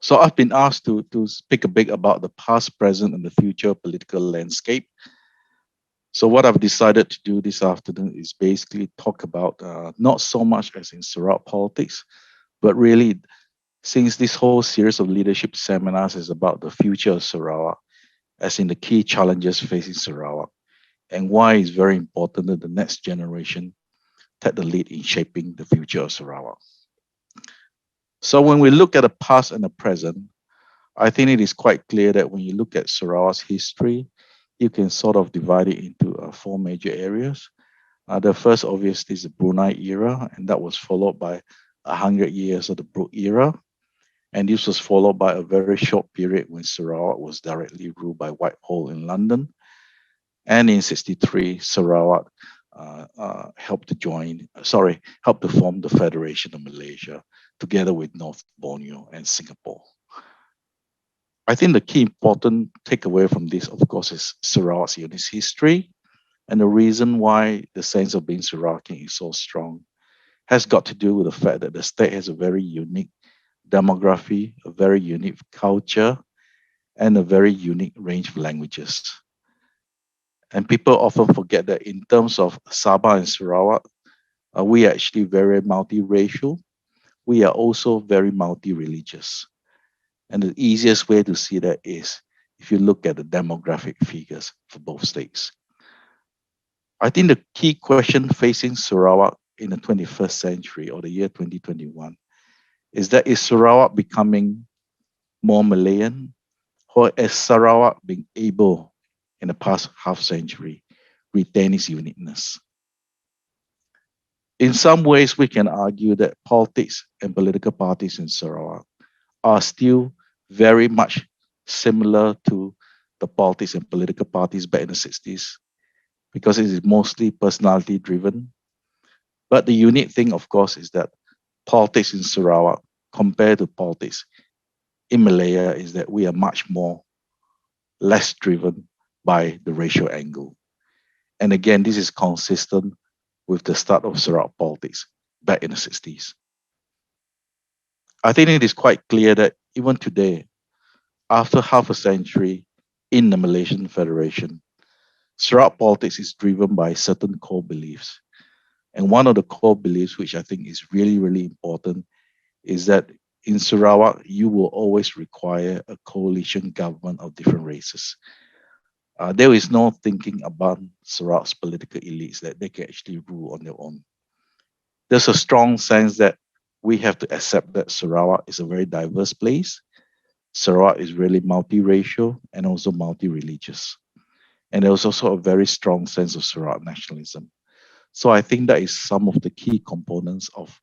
So I've been asked to speak a bit about the past, present, and the future political landscape. So what I've decided to do this afternoon is basically talk about not so much as in Sarawak politics, but really since this whole series of leadership seminars is about the future of Sarawak, as in the key challenges facing Sarawak, and why it's very important that the next generation take the lead in shaping the future of Sarawak. So when we look at the past and the present, I think it is quite clear that when you look at Sarawak's history, you can sort of divide it into four major areas. The first, obviously, is the Brunei era, and that was followed by 100 years of the Brooke era. And this was followed by a very short period when Sarawak was directly ruled by Whitehall in London. And in 63, Sarawak helped to form the Federation of Malaysia together with North Borneo and Singapore. I think the key important takeaway from this, of course, is Sarawak's unit's history. And the reason why the sense of being Sarawakian is so strong has got to do with the fact that the state has a very unique demography, a very unique culture, and a very unique range of languages. And people often forget that in terms of Sabah and Sarawak, we are actually very multiracial. We are also very multi-religious. And the easiest way to see that is if you look at the demographic figures for both states. I think the key question facing Sarawak in the 21st century or the year 2021 is that is Sarawak becoming more Malayan, or is Sarawak being able in the past half century retain its uniqueness? In some ways, we can argue that politics and political parties in Sarawak are still very much similar to the politics and political parties back in the 60s because it is mostly personality driven. But the unique thing, of course, is that politics in Sarawak compared to politics in Malaya is that we are much more less driven by the racial angle. And again, this is consistent with the start of Sarawak politics back in the 60s. I think it is quite clear that even today, after half a century in the Malaysian Federation, Sarawak politics is driven by certain core beliefs. And one of the core beliefs, which I think is really, really important, is that in Sarawak, you will always require a coalition government of different races. There is no thinking about Sarawak's political elites that they can actually rule on their own. There's a strong sense that we have to accept that Sarawak is a very diverse place. Sarawak is really multiracial and also multi-religious. And there's also a very strong sense of Sarawak nationalism. So I think that is some of the key components of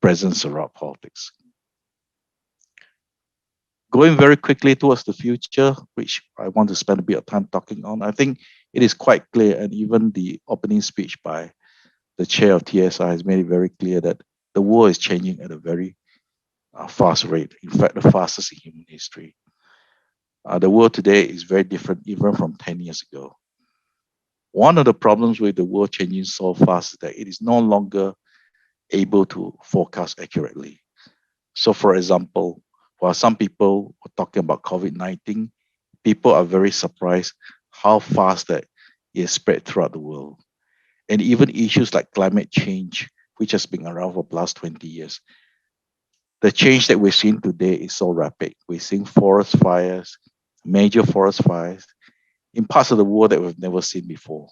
present Sarawak politics. Going very quickly towards the future, which I want to spend a bit of time talking on, I think it is quite clear, and even the opening speech by the chair of TSI has made it very clear that the world is changing at a very fast rate. In fact, the fastest in human history. The world today is very different even from 10 years ago. One of the problems with the world changing so fast is that it is no longer able to forecast accurately. So, for example, while some people were talking about COVID-19, people are very surprised how fast that it is spread throughout the world. And even issues like climate change, which has been around for the last 20 years, the change that we're seeing today is so rapid. We're seeing forest fires, major forest fires in parts of the world that we've never seen before.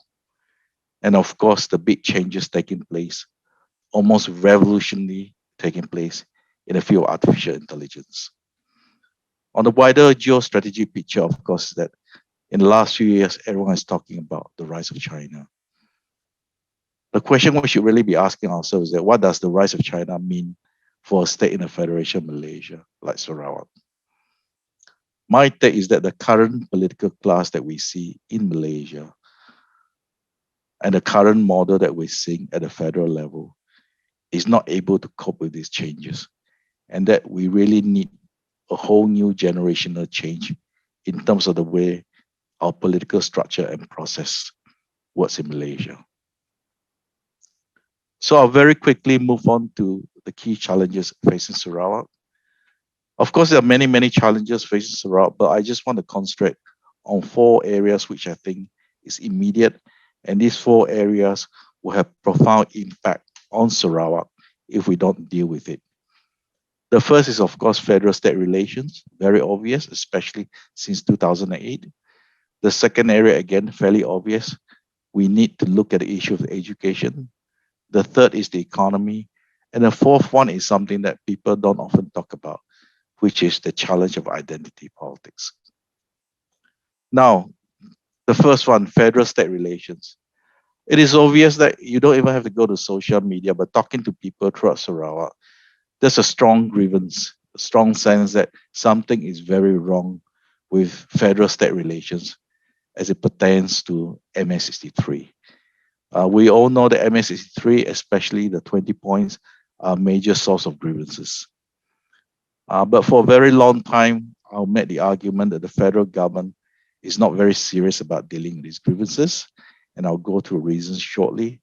And of course, the big changes taking place, almost revolutionary taking place in the field of artificial intelligence. On the wider geostrategy picture, of course, that in the last few years, everyone is talking about the rise of China. The question we should really be asking ourselves is that what does the rise of China mean for a state in the Federation of Malaysia, like Sarawak? My take is that the current political class that we see in Malaysia and the current model that we're seeing at the federal level is not able to cope with these changes, and that we really need a whole new generational change in terms of the way our political structure and process works in Malaysia. So I'll very quickly move on to the key challenges facing Sarawak. Of course, there are many, many challenges facing Sarawak, but I just want to concentrate on 4 areas which I think is immediate, and these 4 areas will have profound impact on Sarawak if we don't deal with it. The first is, of course, federal-state relations, very obvious, especially since 2008. The second area, again, fairly obvious. We need to look at the issue of education. The third is the economy. And the fourth one is something that people don't often talk about, which is the challenge of identity politics. Now, the first one, federal-state relations. It is obvious that you don't even have to go to social media, but talking to people throughout Sarawak, there's a strong grievance, a strong sense that something is very wrong with federal-state relations as it pertains to MA63. We all know that MA63, especially the 20 points, are a major source of grievances. But for a very long time, I'll make the argument that the federal government is not very serious about dealing with these grievances, and I'll go through reasons shortly,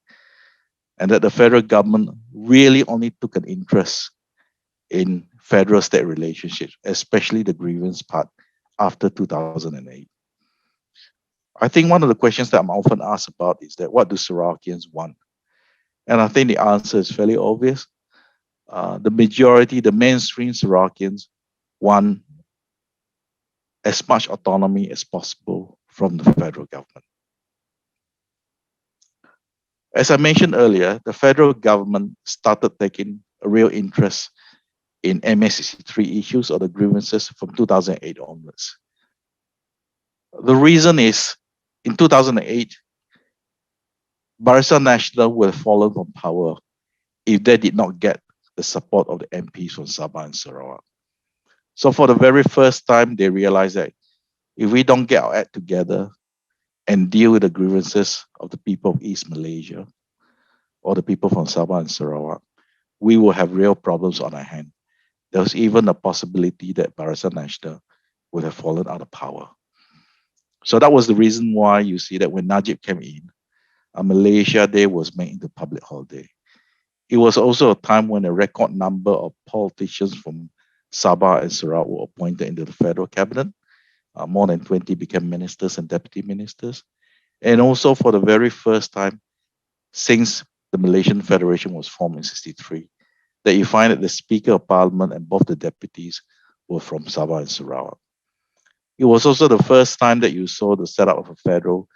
and that the federal government really only took an interest in federal-state relationships, especially the grievance part after 2008. I think one of the questions that I'm often asked about is that what do Sarawakians want? And I think the answer is fairly obvious. The majority, the mainstream Sarawakians want as much autonomy as possible from the federal government. As I mentioned earlier, the federal government started taking a real interest in MA63 issues or the grievances from 2008 onwards. The reason is, in 2008, Barisan Nasional would have fallen from power if they did not get the support of the MPs from Sabah and Sarawak. So for the very first time, they realized that if we don't get our act together and deal with the grievances of the people of East Malaysia or the people from Sabah and Sarawak, we will have real problems on our hand. There was even a possibility that Barisan Nasional would have fallen out of power. So that was the reason why you see that when Najib came in, Malaysia Day was made into public holiday. It was also a time when a record number of politicians from Sabah and Sarawak were appointed into the federal cabinet. More than 20 became ministers and deputy ministers. And also for the very first time since the Malaysian Federation was formed in 63, that you find that the Speaker of Parliament and both the deputies were from Sabah and Sarawak. It was also the first time that you saw the setup of a federal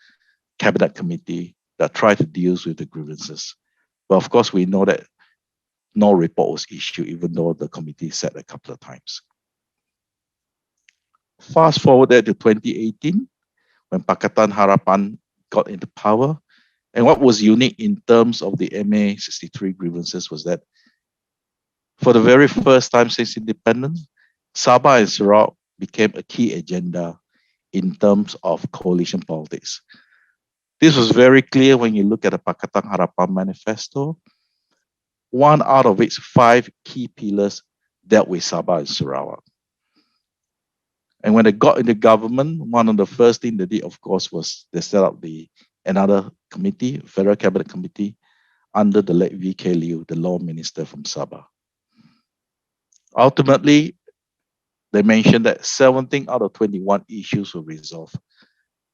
cabinet committee that tried to deal with the grievances. But of course, we know that no report was issued, even though the committee sat a couple of times. Fast forward there to 2018, when Pakatan Harapan got into power. And what was unique in terms of the MA63 grievances was that for the very first time since independence, Sabah and Sarawak became a key agenda in terms of coalition politics. This was very clear when you look at the Pakatan Harapan manifesto. One out of its 5 key pillars dealt with Sabah and Sarawak. And when they got into government, one of the first things they did, of course, was they set up another committee, Federal Cabinet Committee, under the late V.K. Liew, the law minister from Sabah. Ultimately, they mentioned that 17 out of 21 issues were resolved,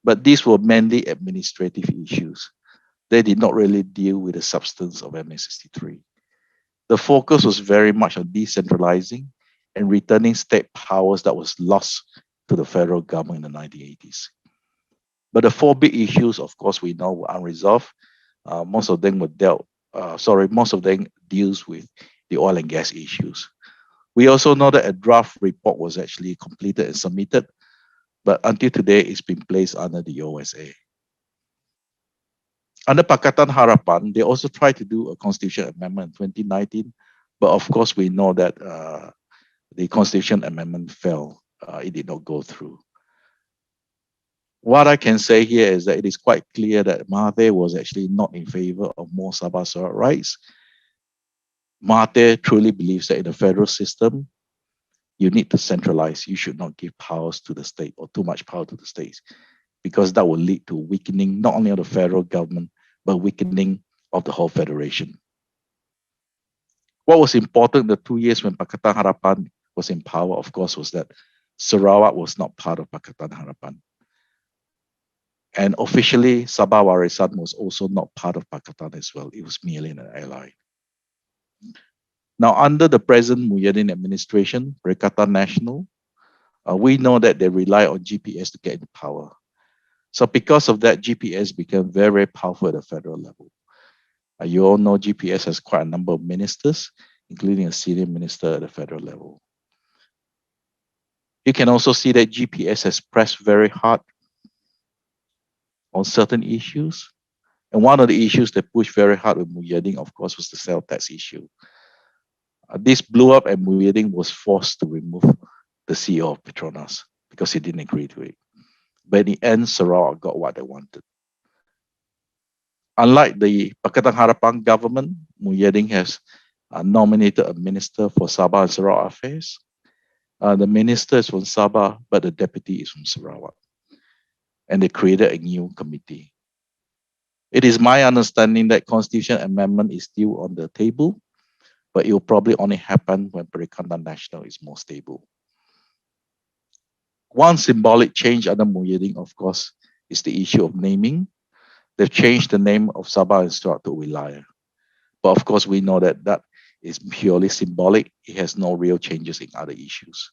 but these were mainly administrative issues. They did not really deal with the substance of MA63. The focus was very much on decentralizing and returning state powers that was lost to the federal government in the 1980s. But the 4 big issues, of course, we know were unresolved. Most of them deals with the oil and gas issues. We also know that a draft report was actually completed and submitted, but until today, it's been placed under the OSA. Under Pakatan Harapan, they also tried to do a constitution amendment in 2019, but of course, we know that the constitution amendment fell. It did not go through. What I can say here is that it is quite clear that Mahathir was actually not in favor of more Sabah Sarawak rights. Mahathir truly believes that in the federal system, you need to centralize. You should not give powers to the state or too much power to the states, because that will lead to weakening not only of the federal government, but weakening of the whole federation. What was important in the 2 years when Pakatan Harapan was in power, of course, was that Sarawak was not part of Pakatan Harapan. And officially, Sabah Warisan was also not part of Pakatan as well. It was merely an ally. Now, under the present Muhyiddin administration, Perikatan Nasional, we know that they rely on GPS to get into power. So because of that, GPS became very, very powerful at the federal level. You all know GPS has quite a number of ministers, including a senior minister at the federal level. You can also see that GPS has pressed very hard on certain issues. And one of the issues that pushed very hard with Muhyiddin, of course, was the sale tax issue. This blew up and Muhyiddin was forced to remove the CEO of Petronas because he didn't agree to it. But in the end, Sarawak got what they wanted. Unlike the Pakatan Harapan government, Muhyiddin has nominated a minister for Sabah and Sarawak affairs. The minister is from Sabah, but the deputy is from Sarawak. And they created a new committee. It is my understanding that constitution amendment is still on the table, but it will probably only happen when Perikatan Nasional is more stable. One symbolic change under Muhyiddin, of course, is the issue of naming. They've changed the name of Sabah and Sarawak to Wilayah. But of course, we know that that is purely symbolic. It has no real changes in other issues.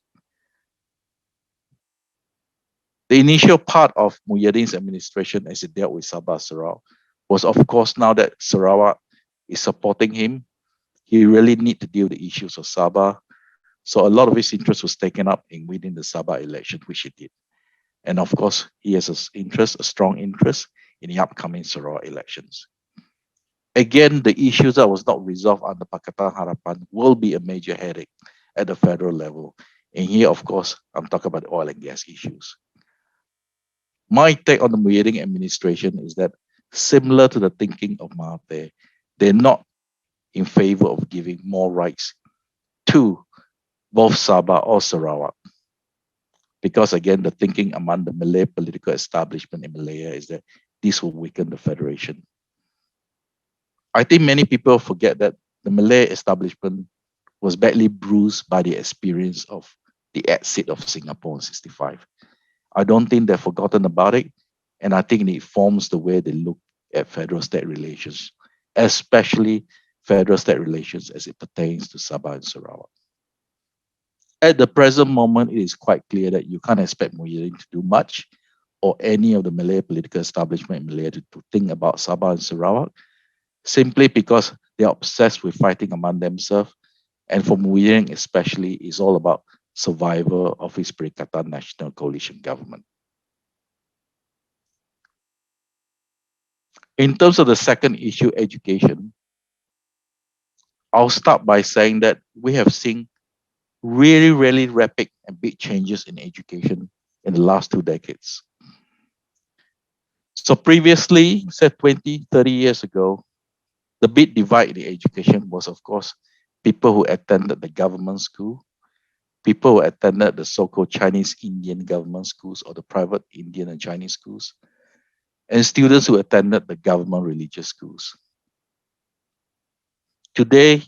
The initial part of Muhyiddin's administration as it dealt with Sabah Sarawak was, of course, now that Sarawak is supporting him, he really need to deal with the issues of Sabah. So a lot of his interest was taken up in winning the Sabah election, which he did. And of course, he has a strong interest in the upcoming Sarawak elections. Again, the issues that was not resolved under Pakatan Harapan will be a major headache at the federal level. And here, of course, I'm talking about oil and gas issues. My take on the Muhyiddin administration is that similar to the thinking of Mahathir, they're not in favor of giving more rights to both Sabah or Sarawak. Because again, the thinking among the Malay political establishment in Malaya is that this will weaken the federation. I think many people forget that the Malay establishment was badly bruised by the experience of the exit of Singapore in 1965. I don't think they've forgotten about it, and I think it forms the way they look at federal-state relations, especially federal-state relations as it pertains to Sabah and Sarawak. At the present moment, it is quite clear that you can't expect Muhyiddin to do much, or any of the Malay political establishment in Malaya to think about Sabah and Sarawak, simply because they're obsessed with fighting among themselves. And for Muhyiddin especially, it's all about survival of his Perikatan Nasional coalition government. In terms of the second issue, education, I'll start by saying that we have seen really, really rapid and big changes in education in the last 2 decades. So previously, said 20, 30 years ago, the big divide in education was, of course, people who attended the government school, people who attended the so-called Chinese Indian government schools or the private Indian and Chinese schools, and students who attended the government religious schools. Today,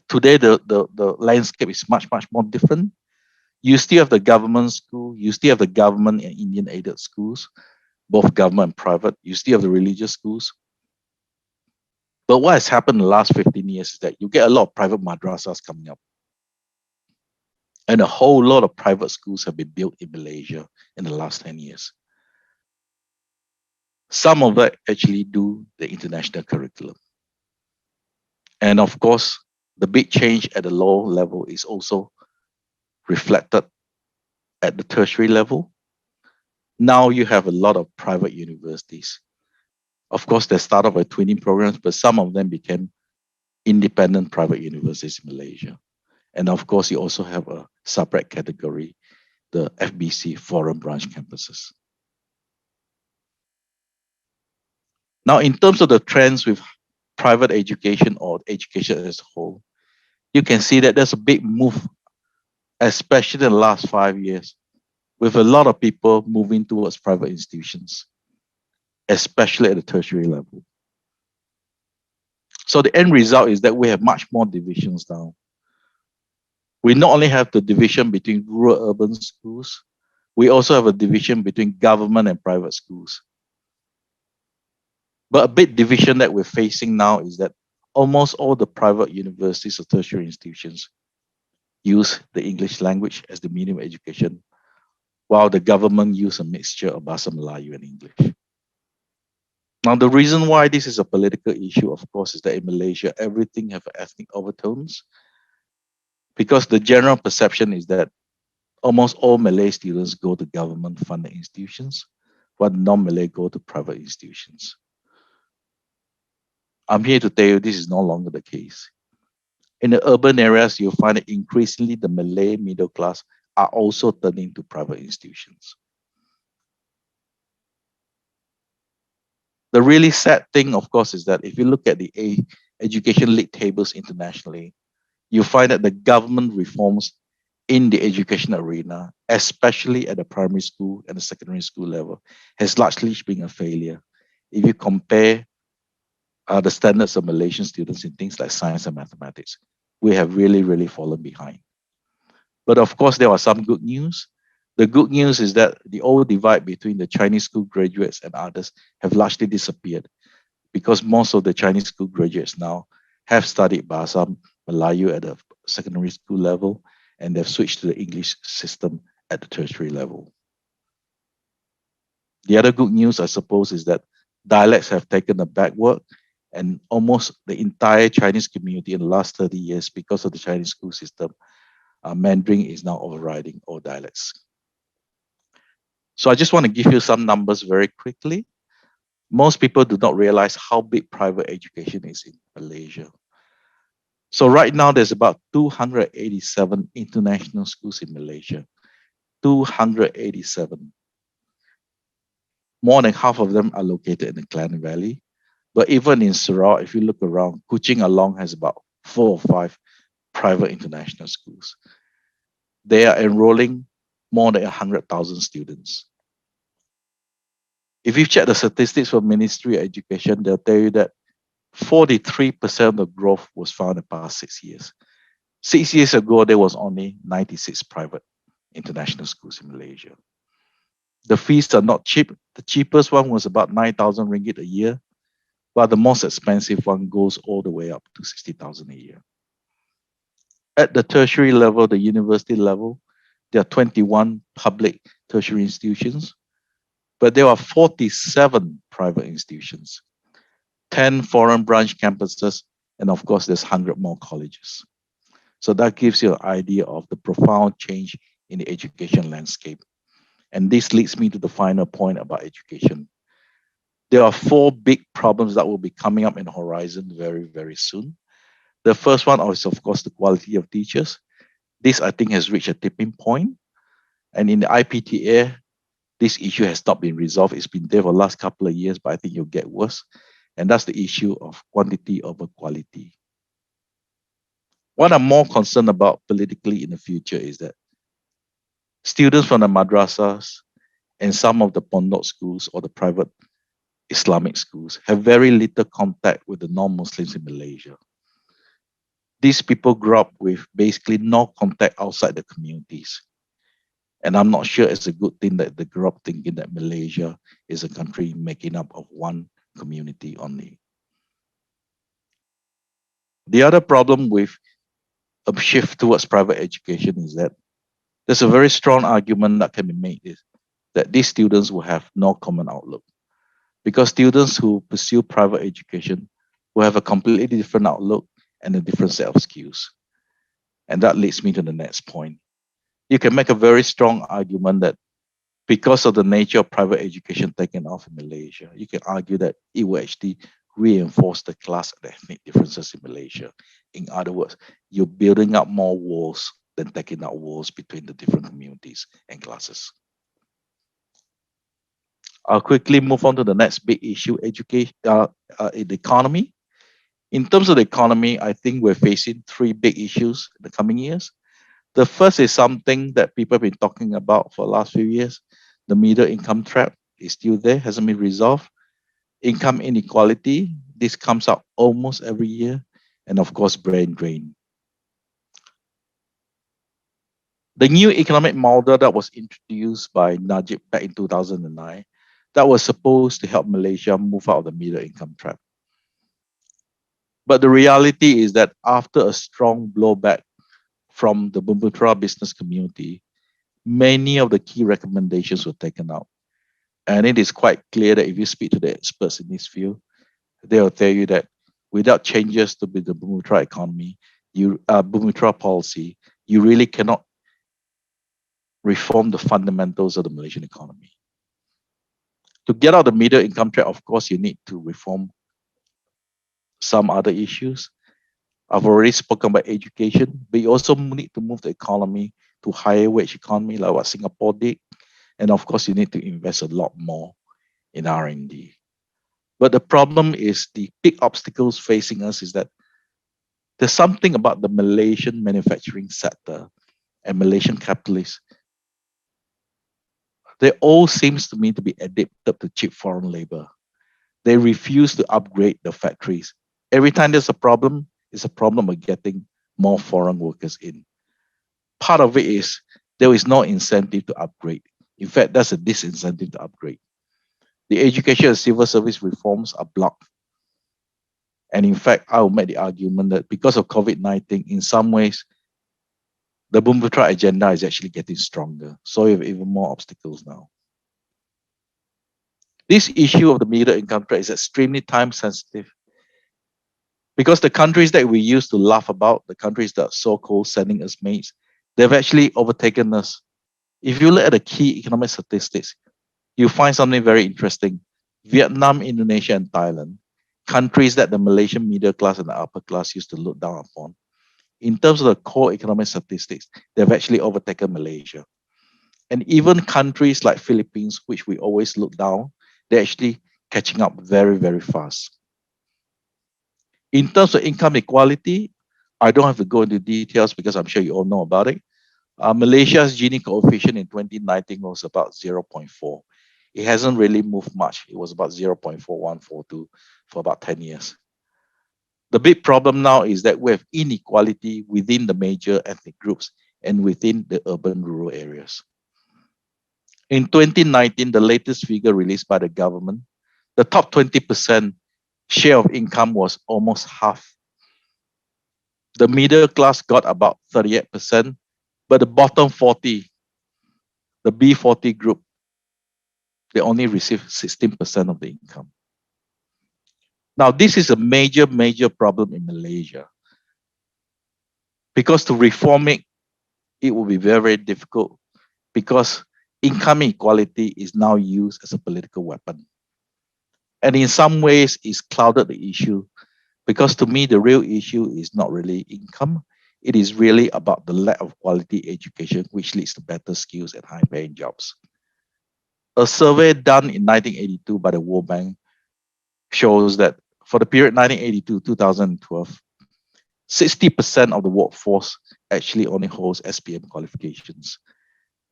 the landscape is much, much more different. You still have the government school, you still have the government and Indian aided schools, both government and private. You still have the religious schools. But what has happened in the last 15 years is that you get a lot of private madrasas coming up. And a whole lot of private schools have been built in Malaysia in the last 10 years. Some of that actually do the international curriculum. And of course, the big change at the lower level is also reflected at the tertiary level. Now you have a lot of private universities. Of course, they start off with twinning programs, but some of them became independent private universities in Malaysia. And of course, you also have a separate category, the FBC, foreign branch campuses. Now, in terms of the trends with private education or education as a whole, you can see that there's a big move, especially in the last 5 years, with a lot of people moving towards private institutions, especially at the tertiary level. So the end result is that we have much more divisions now. We not only have the division between rural urban schools, we also have a division between government and private schools. But a big division that we're facing now is that almost all the private universities or tertiary institutions use the English language as the medium of education, while the government use a mixture of Bahasa Melayu and English. Now, the reason why this is a political issue, of course, is that in Malaysia, everything have ethnic overtones, because the general perception is that almost all Malay students go to government-funded institutions, while non-Malay go to private institutions. I'm here to tell you this is no longer the case. In the urban areas, you'll find that increasingly the Malay middle class are also turning to private institutions. The really sad thing, of course, is that if you look at the education league tables internationally, you find that the government reforms in the education arena, especially at the primary school and the secondary school level, has largely been a failure. If you compare the standards of Malaysian students in things like science and mathematics, we have really fallen behind. But of course, there are some good news. The good news is that the old divide between the Chinese school graduates and others have largely disappeared, because most of the Chinese school graduates now have studied Bahasa Melayu at the secondary school level, and they've switched to the English system at the tertiary level. The other good news, I suppose, is that dialects have taken a backward, and almost the entire Chinese community in the last 30 years, because of the Chinese school system, Mandarin is now overriding all dialects. So I just want to give you some numbers very quickly. Most people do not realize how big private education is in Malaysia. So right now, there's about 287 international schools in Malaysia. 287. More than half of them are located in the Klang Valley. But even in Sarawak, if you look around, Kuching along has about 4 or 5 private international schools. They are enrolling more than 100,000 students. If you check the statistics from Ministry of Education, they'll tell you that 43% of the growth was found in the past 6 years. 6 years ago, there was only 96 private international schools in Malaysia. The fees are not cheap. The cheapest one was about 9,000 ringgit a year, while the most expensive one goes all the way up to 60,000 a year. At the tertiary level, the university level, there are 21 public tertiary institutions, but there are 47 private institutions, 10 foreign branch campuses, and of course, there's 100 more colleges. So that gives you an idea of the profound change in the education landscape. And this leads me to the final point about education. There are 4 big problems that will be coming up in the horizon very soon. The first one is, of course, the quality of teachers. This, I think, has reached a tipping point. And in the IPTA, this issue has not been resolved. It's been there for the last couple of years, but I think it'll get worse. And that's the issue of quantity over quality. What I'm more concerned about politically in the future is that students from the madrasas and some of the pondok schools or the private Islamic schools have very little contact with the non-Muslims in Malaysia. These people grew up with basically no contact outside the communities. And I'm not sure it's a good thing that they grew up thinking that Malaysia is a country making up of one community only. The other problem with a shift towards private education is that there's a very strong argument that can be made is that these students will have no common outlook, because students who pursue private education will have a completely different outlook and a different set of skills. And that leads me to the next point. You can make a very strong argument that because of the nature of private education taking off in Malaysia, you can argue that it will actually reinforce the class and ethnic differences in Malaysia. In other words, you're building up more walls than taking out walls between the different communities and classes. I'll quickly move on to the next big issue, education, in the economy. In terms of the economy, I think we're facing 3 big issues in the coming years. The first is something that people have been talking about for the last few years. The middle income trap is still there, hasn't been resolved. Income inequality, this comes up almost every year. And of course, brain drain. The new economic model that was introduced by Najib back in 2009, that was supposed to help Malaysia move out of the middle income trap. But the reality is that after a strong blowback from the Bumiputera business community, many of the key recommendations were taken out. And it is quite clear that if you speak to the experts in this field, they'll tell you that without changes to the Bumiputera economy, Bumiputera policy, you really cannot reform the fundamentals of the Malaysian economy. To get out of the middle income trap, of course, you need to reform some other issues. I've already spoken about education, but you also need to move the economy to higher wage economy like what Singapore did. And of course, you need to invest a lot more in R&D. But the problem is the big obstacles facing us is that there's something about the Malaysian manufacturing sector and Malaysian capitalists. They all seems to me to be addicted to cheap foreign labor. They refuse to upgrade the factories. Every time there's a problem, it's a problem of getting more foreign workers in. Part of it is there is no incentive to upgrade. In fact, that's a disincentive to upgrade. The education and civil service reforms are blocked. And in fact, I will make the argument that because of COVID-19, in some ways, the Bumiputera agenda is actually getting stronger. So you have even more obstacles now. This issue of the middle income trap is extremely time sensitive because the countries that we used to laugh about, the countries that are so-called sending us mates, they've actually overtaken us. If you look at the key economic statistics, you find something very interesting. Vietnam, Indonesia, and Thailand, countries that the Malaysian middle class and the upper class used to look down upon, in terms of the core economic statistics, they've actually overtaken Malaysia. And even countries like Philippines, which we always look down, they're actually catching up very, very fast. In terms of income equality, I don't have to go into details because I'm sure you all know about it. Malaysia's Gini coefficient in 2019 was about 0.4. It hasn't really moved much. It was about 0.4142 for about 10 years. The big problem now is that we have inequality within the major ethnic groups and within the urban-rural areas. In 2019, the latest figure released by the government, the top 20% share of income was almost half. The middle class got about 38%, but the bottom 40, the B40 group, they only receive 16% of the income. Now, this is a major, major problem in Malaysia because to reform it, it will be very, very difficult because income inequality is now used as a political weapon. And in some ways, it's clouded the issue because to me, the real issue is not really income. It is really about the lack of quality education, which leads to better skills and high-paying jobs. A survey done in 1982 by the World Bank shows that for the period 1982-2012, 60% of the workforce actually only holds SPM qualifications.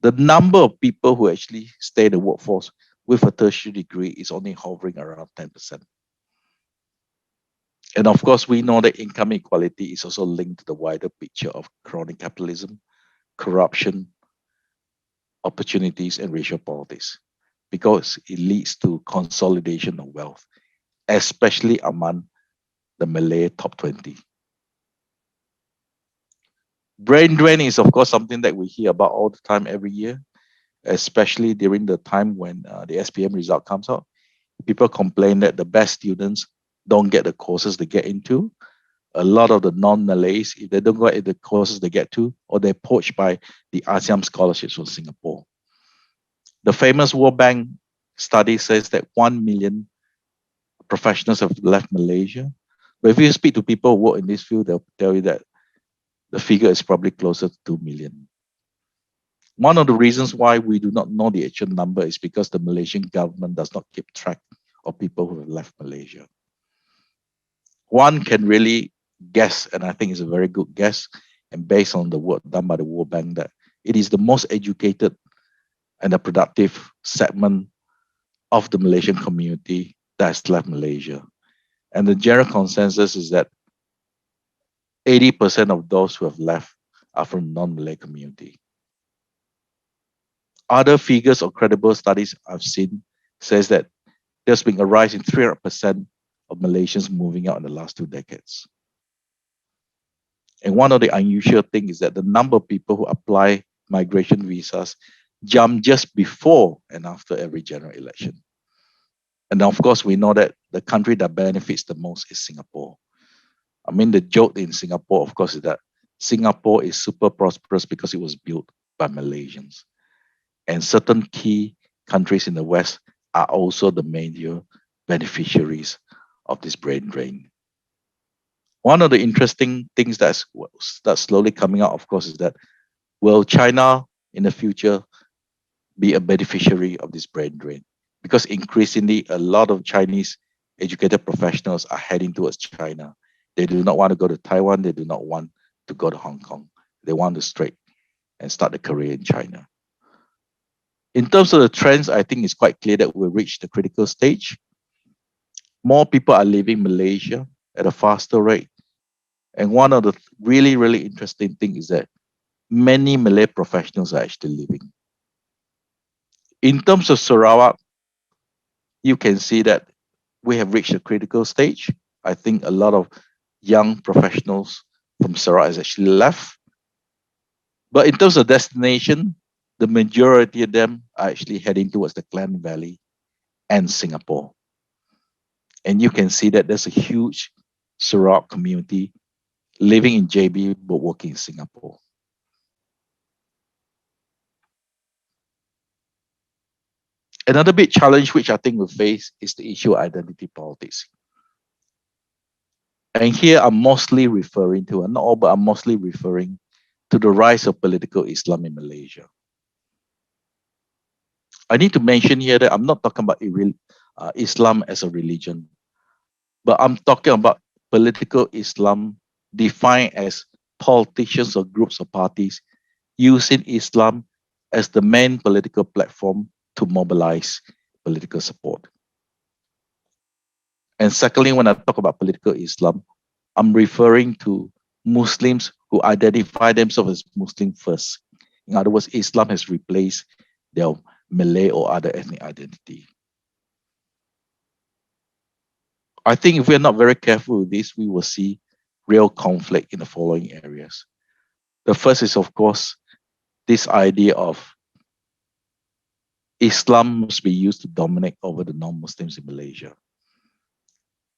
The number of people who actually stay in the workforce with a tertiary degree is only hovering around 10%. And of course, we know that income inequality is also linked to the wider picture of crony capitalism, corruption, opportunities, and racial politics, because it leads to consolidation of wealth, especially among the Malay top 20. Brain drain is, of course, something that we hear about all the time every year, especially during the time when the SPM result comes out. People complain that the best students don't get the courses they get into. A lot of the non-Malays, if they don't get the courses they get to, or they're poached by the ASEAN scholarships from Singapore. The famous World Bank study says that 1 million professionals have left Malaysia. But if you speak to people who work in this field, they'll tell you that the figure is probably closer to 2 million. One of the reasons why we do not know the actual number is because the Malaysian government does not keep track of people who have left Malaysia. One can really guess, and I think it's a very good guess, and based on the work done by the World Bank, that it is the most educated and a productive segment of the Malaysian community that has left Malaysia. And the general consensus is that 80% of those who have left are from non-Malay community. Other figures or credible studies I've seen says that there's been a rise in 300% of Malaysians moving out in the last 2 decades. And one of the unusual things is that the number of people who apply migration visas jump just before and after every general election. And of course, we know that the country that benefits the most is Singapore. I mean, the joke in Singapore, of course, is that Singapore is super prosperous because it was built by Malaysians. And certain key countries in the West are also the major beneficiaries of this brain drain. One of the interesting things that's slowly coming out, of course, is that will China in the future be a beneficiary of this brain drain? Because increasingly, a lot of Chinese educated professionals are heading towards China. They do not want to go to Taiwan. They do not want to go to Hong Kong. They want to straight and start a career in China. In terms of the trends, I think it's quite clear that we've reached the critical stage. More people are leaving Malaysia at a faster rate. And one of the really, really interesting things is that many Malay professionals are actually leaving. In terms of Sarawak, you can see that we have reached a critical stage. I think a lot of young professionals from Sarawak has actually left. But in terms of destination, the majority of them are actually heading towards the Klang Valley and Singapore. And you can see that there's a huge Sarawak community living in JB but working in Singapore. Another big challenge which I think we face is the issue of identity politics. And here I'm mostly referring to, and not all, but I'm mostly referring to the rise of political Islam in Malaysia. I need to mention here that I'm not talking about Islam as a religion, but I'm talking about political Islam defined as politicians or groups of parties using Islam as the main political platform to mobilize political support. And secondly, when I talk about political Islam, I'm referring to Muslims who identify themselves as Muslim first. In other words, Islam has replaced their Malay or other ethnic identity. I think if we're not very careful with this, we will see real conflict in the following areas. The first is, of course, this idea of Islam must be used to dominate over the non-Muslims in Malaysia.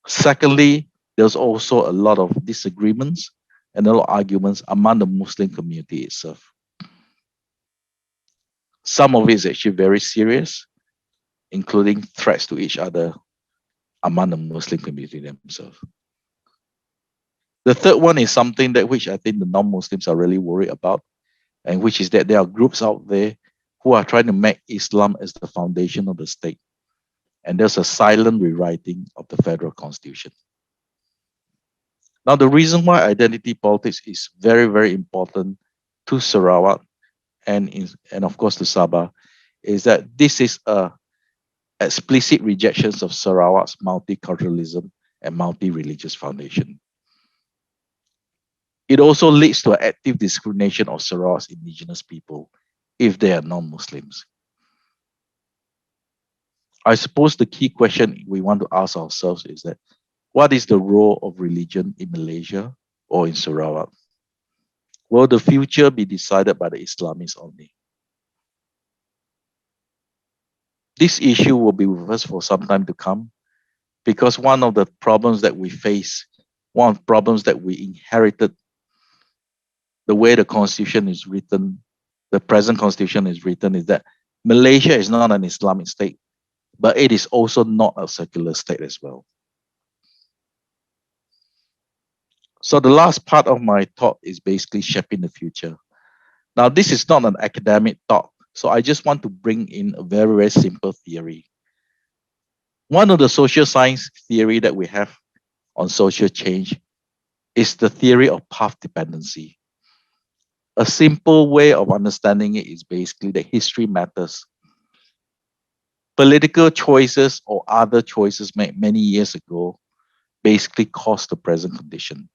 Secondly, there's also a lot of disagreements and a lot of arguments among the Muslim community itself. Some of it is actually very serious, including threats to each other among the Muslim community themselves. The third one is something that which I think the non-Muslims are really worried about, and which is that there are groups out there who are trying to make Islam as the foundation of the state. And there's a silent rewriting of the federal constitution. Now, the reason why identity politics is very, very important to Sarawak and of course to Sabah is that this is a explicit rejections of Sarawak's multiculturalism and multi-religious foundation. It also leads to an active discrimination of Sarawak's indigenous people if they are non-Muslims. I suppose the key question we want to ask ourselves is that what is the role of religion in Malaysia or in Sarawak? Will the future be decided by the Islamists only? This issue will be with us for some time to come because one of the problems that we face, one of the problems that we inherited, the way the constitution is written, the present constitution is written, is that Malaysia is not an Islamic state, but it is also not a secular state as well. So the last part of my talk is basically shaping the future. Now, this is not an academic talk, so I just want to bring in a very, very simple theory. One of the social science theory that we have on social change is the theory of path dependency. A simple way of understanding it is basically that history matters. Political choices or other choices made many years ago basically caused the present condition.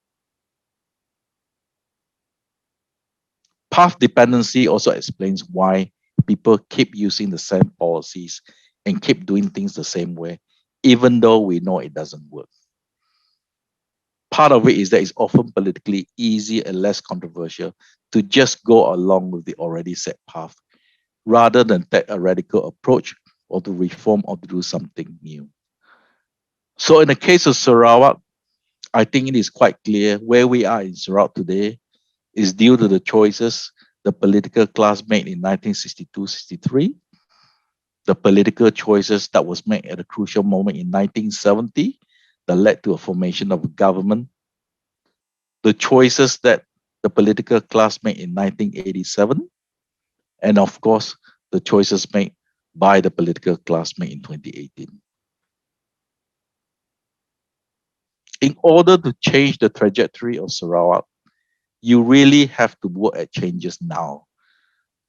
Path dependency also explains why people keep using the same policies and keep doing things the same way, even though we know it doesn't work. Part of it is that it's often politically easier and less controversial to just go along with the already set path rather than take a radical approach or to reform or to do something new. So in the case of Sarawak, I think it is quite clear where we are in Sarawak today is due to the choices the political class made in 1962-63, the political choices that was made at a crucial moment in 1970 that led to a formation of a government, the choices that the political class made in 1987, and of course, the choices made by the political class made in 2018. In order to change the trajectory of Sarawak, you really have to work at changes now.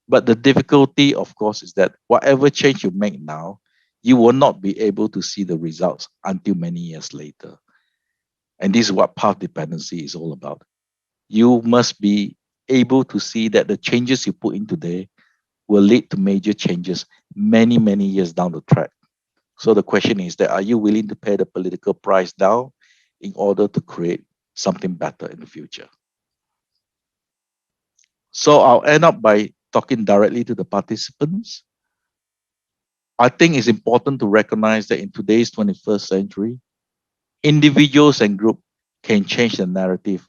But the difficulty, of course, is that whatever change you make now, you will not be able to see the results until many years later. And this is what path dependency is all about. You must be able to see that the changes you put in today will lead to major changes many, many years down the track. So the question is that are you willing to pay the political price now in order to create something better in the future? So I'll end up by talking directly to the participants. I think it's important to recognize that in today's 21st century, individuals and groups can change the narrative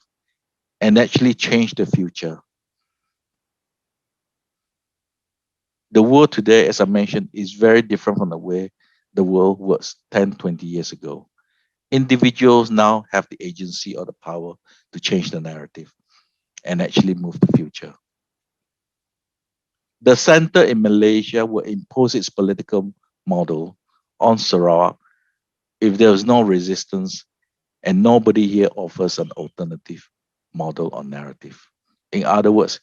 and actually change the future. The world today, as I mentioned, is very different from the way the world was 10, 20 years ago. Individuals now have the agency or the power to change the narrative and actually move the future. The center in Malaysia will impose its political model on Sarawak if there is no resistance and nobody here offers an alternative model or narrative. In other words,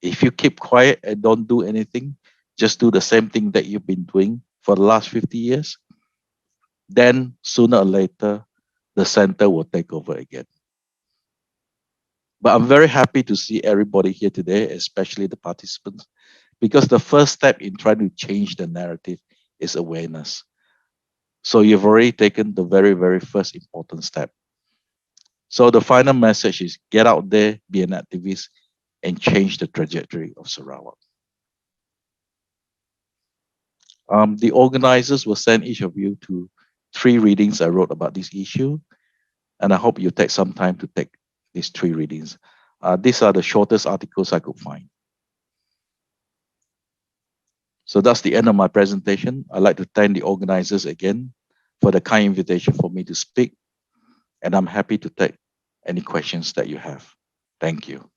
if you keep quiet and don't do anything, just do the same thing that you've been doing for the last 50 years, then sooner or later, the center will take over again. But I'm very happy to see everybody here today, especially the participants, because the first step in trying to change the narrative is awareness. So you've already taken the very, very first important step. So the final message is get out there, be an activist, and change the trajectory of Sarawak. The organizers will send each of you to 3 readings I wrote about this issue, and I hope you take some time to take these 3 readings. These are the shortest articles I could find. So that's the end of my presentation. I'd like to thank the organizers again for the kind invitation for me to speak, and I'm happy to take any questions that you have. Thank you.